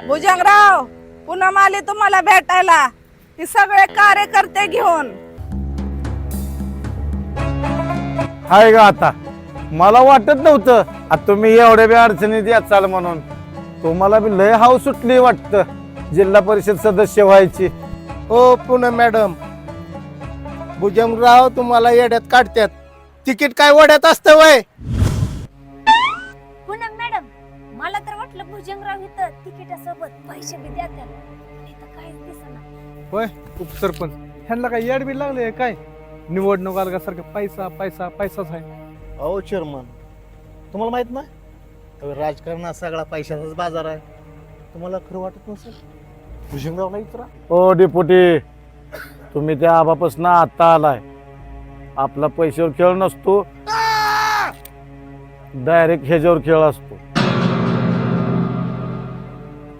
भुजंगराव पुन्हा आले तुम्हाला भेटायला, ती सगळे कार्यकर्ते घेऊन. हाय का आता? मला वाटत नव्हतं आता तुम्ही एवढ्या बी अडचणीत याचाल म्हणून. तुम्हाला बी लय हाव सुटली वाटतं जिल्हा परिषद सदस्य व्हायची. हो पूनम मॅडम, भुजंगराव तुम्हाला येड्यात काढतात. तिकीट काय वड्यात असतं वय? पूनम मॅडम, मला तर वाटलं भुजंगराव इथं तिकिटासोबत पैसे बी देतात, इथं काहीच दिसेना. होय उपसरपंच, ह्यांना काय येड बी लागले काय? निवडणूक आयोगासारखं पैसा पैसा पैसाच आहे. अहो चेअरमन, तुम्हाला माहित नाही राजकारणात सगळा पैशाचाच बाजार आहे. तुम्हाला खरं वाटत नसेल? भुजंगरावला इतरा. ओ डेपुटी, तुम्ही त्या आबापासून आता आलाय. आपला पैशावर खेळ नसतो, डायरेक्ट ह्याच्यावर खेळ असतो.